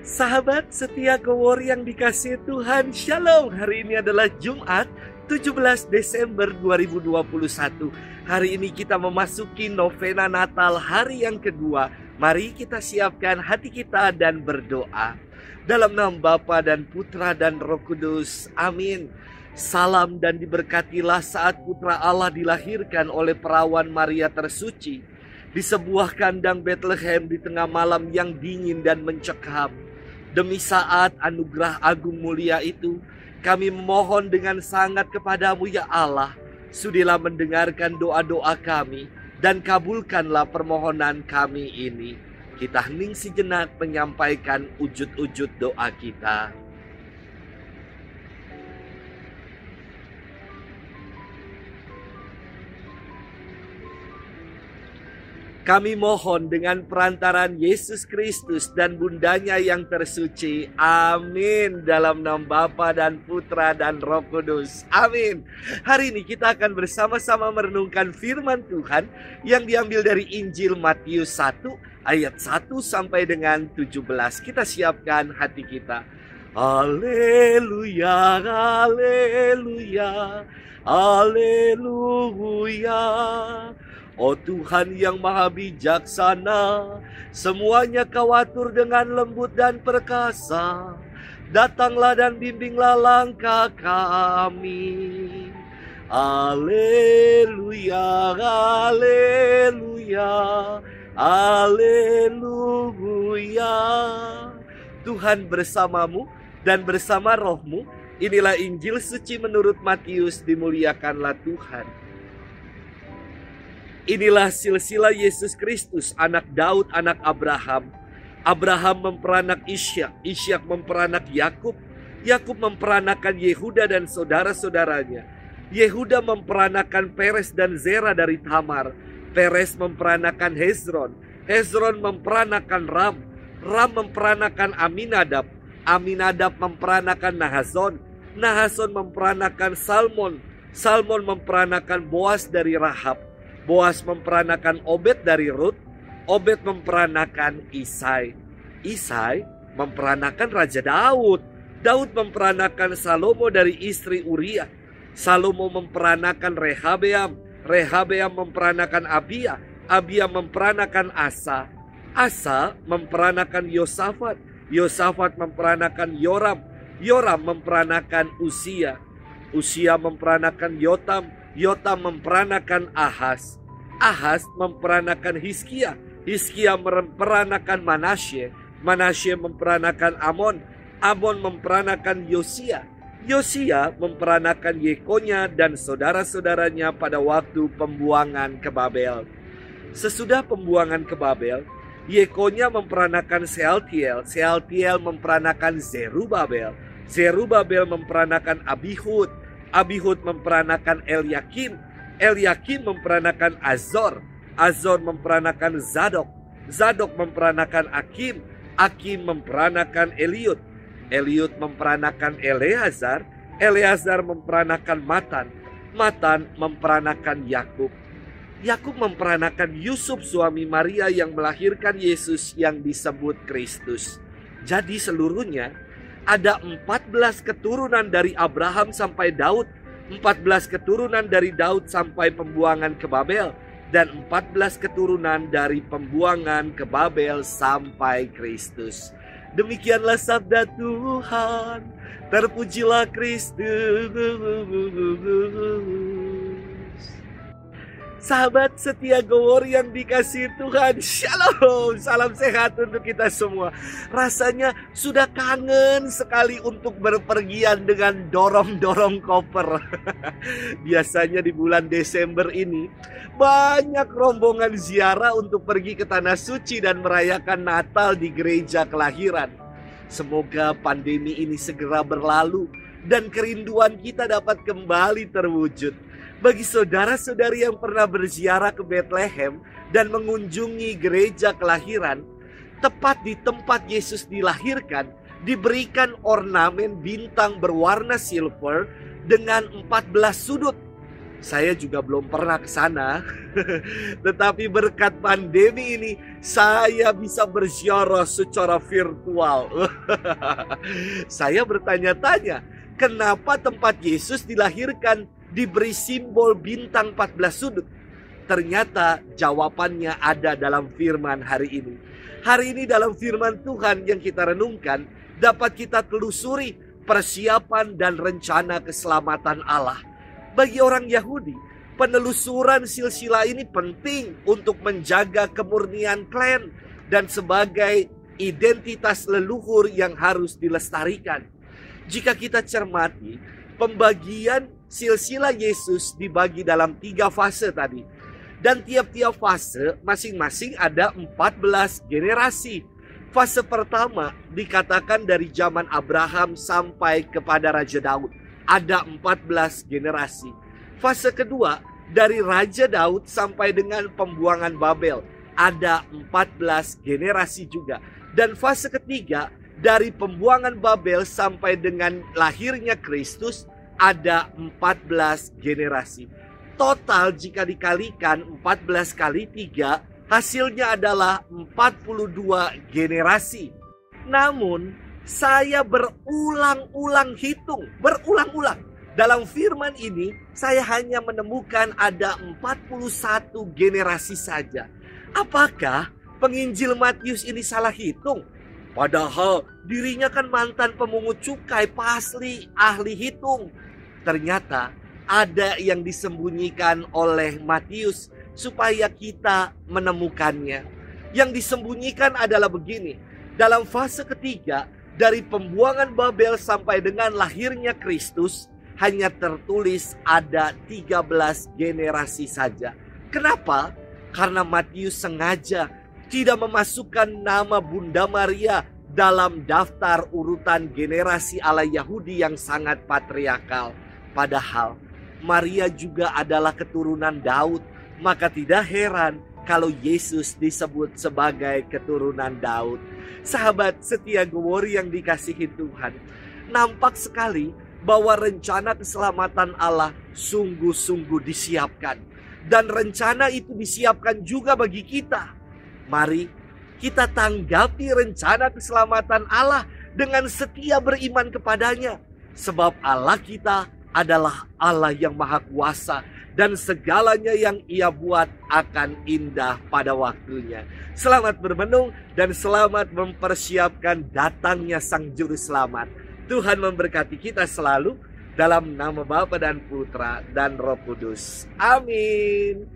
Sahabat setia Gowor yang dikasihi Tuhan, Shalom. Hari ini adalah Jumat 17 Desember 2021. Hari ini kita memasuki novena Natal hari yang kedua. Mari kita siapkan hati kita dan berdoa. Dalam nama Bapa dan Putra dan Roh Kudus, amin. Salam dan diberkatilah saat Putra Allah dilahirkan oleh perawan Maria tersuci di sebuah kandang Bethlehem di tengah malam yang dingin dan mencekam. Demi saat anugerah agung mulia itu, kami memohon dengan sangat kepadamu ya Allah, sudilah mendengarkan doa-doa kami dan kabulkanlah permohonan kami ini. Kita hening sejenak menyampaikan wujud-wujud doa kita. Kami mohon dengan perantaran Yesus Kristus dan bundanya yang tersuci. Amin. Dalam nama Bapa dan Putra dan Roh Kudus. Amin. Hari ini kita akan bersama-sama merenungkan firman Tuhan yang diambil dari Injil Matius 1 ayat 1 sampai dengan 17. Kita siapkan hati kita. Haleluya, haleluya, haleluya. Oh Tuhan yang maha bijaksana, semuanya kau atur dengan lembut dan perkasa. Datanglah dan bimbinglah langkah kami. Haleluya, haleluya, haleluya. Tuhan bersamamu dan bersama rohmu. Inilah Injil suci menurut Matius, dimuliakanlah Tuhan. Inilah silsilah Yesus Kristus, anak Daud, anak Abraham. Abraham memperanak Ishak, Ishak memperanak Yakub, Yakub memperanakan Yehuda dan saudara-saudaranya. Yehuda memperanakan Peres dan Zera dari Tamar. Peres memperanakan Hezron, Hezron memperanakan Ram, Ram memperanakan Aminadab, Aminadab memperanakan Nahazon, Nahazon memperanakan Salmon, Salmon memperanakan Boas dari Rahab, Boas memperanakan Obed dari Rut, Obed memperanakan Isai, Isai memperanakan Raja Daud, Daud memperanakan Salomo dari istri Uria, Salomo memperanakan Rehabeam, Rehabeam memperanakan Abia, Abia memperanakan Asa, Asa memperanakan Yosafat, Yosafat memperanakan Yoram, Yoram memperanakan Usia, Usia memperanakan Yotam, Yotam memperanakan Ahaz, Ahaz memperanakan Hizkia, Hizkia memperanakan Manasye, Manasye memperanakan Amon, Amon memperanakan Yosia, Yosia memperanakan Yekonya dan saudara-saudaranya pada waktu pembuangan ke Babel. Sesudah pembuangan ke Babel, Yekonya memperanakan Sealtiel, Sealtiel memperanakan Zerubabel, Zerubabel memperanakan Abihud, Abihud memperanakan Eliakim, Eliakim memperanakan Azor, Azor memperanakan Zadok, Zadok memperanakan Akim, Akim memperanakan Eliud, Eliud memperanakan Eleazar, Eleazar memperanakan Matan, Matan memperanakan Yakub, Yakub memperanakan Yusuf suami Maria yang melahirkan Yesus yang disebut Kristus. Jadi seluruhnya ada 14 keturunan dari Abraham sampai Daud, 14 keturunan dari Daud sampai pembuangan ke Babel, dan 14 keturunan dari pembuangan ke Babel sampai Kristus. Demikianlah sabda Tuhan, terpujilah Kristus. Sahabat setia Gowor yang dikasihi Tuhan, Shalom, salam sehat untuk kita semua. Rasanya sudah kangen sekali untuk berpergian dengan dorong-dorong koper. Biasanya di bulan Desember ini banyak rombongan ziarah untuk pergi ke Tanah Suci dan merayakan Natal di gereja kelahiran. Semoga pandemi ini segera berlalu dan kerinduan kita dapat kembali terwujud. Bagi saudara-saudari yang pernah berziarah ke Bethlehem dan mengunjungi gereja kelahiran, tepat di tempat Yesus dilahirkan, diberikan ornamen bintang berwarna silver dengan 14 sudut. Saya juga belum pernah ke sana. Tetapi berkat pandemi ini saya bisa berziarah secara virtual. Saya bertanya-tanya, kenapa tempat Yesus dilahirkan diberi simbol bintang 14 sudut? Ternyata jawabannya ada dalam firman hari ini. Hari ini dalam firman Tuhan yang kita renungkan, dapat kita telusuri persiapan dan rencana keselamatan Allah. Bagi orang Yahudi, penelusuran silsilah ini penting untuk menjaga kemurnian klan dan sebagai identitas leluhur yang harus dilestarikan. Jika kita cermati, pembagian silsilah Yesus dibagi dalam 3 fase tadi. Dan tiap-tiap fase masing-masing ada 14 generasi. Fase pertama dikatakan dari zaman Abraham sampai kepada Raja Daud. Ada 14 generasi. Fase kedua dari Raja Daud sampai dengan pembuangan Babel. Ada 14 generasi juga. Dan fase ketiga dari pembuangan Babel sampai dengan lahirnya Kristus. Ada 14 generasi. Total jika dikalikan 14 kali 3, hasilnya adalah 42 generasi. Namun saya berulang-ulang hitung, berulang-ulang. Dalam firman ini saya hanya menemukan ada 41 generasi saja. Apakah penginjil Matius ini salah hitung? Padahal dirinya kan mantan pemungut cukai, pasti ahli hitung. Ternyata ada yang disembunyikan oleh Matius supaya kita menemukannya. Yang disembunyikan adalah begini. Dalam fase ketiga, dari pembuangan Babel sampai dengan lahirnya Kristus, hanya tertulis ada 13 generasi saja. Kenapa? Karena Matius sengaja tidak memasukkan nama Bunda Maria dalam daftar urutan generasi ala Yahudi yang sangat patriarkal. Padahal Maria juga adalah keturunan Daud, maka tidak heran kalau Yesus disebut sebagai keturunan Daud. Sahabat setia Gowori yang dikasihi Tuhan, nampak sekali bahwa rencana keselamatan Allah sungguh-sungguh disiapkan. Dan rencana itu disiapkan juga bagi kita. Mari kita tanggapi rencana keselamatan Allah dengan setia beriman kepadanya. Sebab Allah kita adalah Allah yang maha kuasa, dan segalanya yang Ia buat akan indah pada waktunya. Selamat bermenung dan selamat mempersiapkan datangnya Sang Juru Selamat. Tuhan memberkati kita selalu dalam nama Bapa dan Putra dan Roh Kudus. Amin.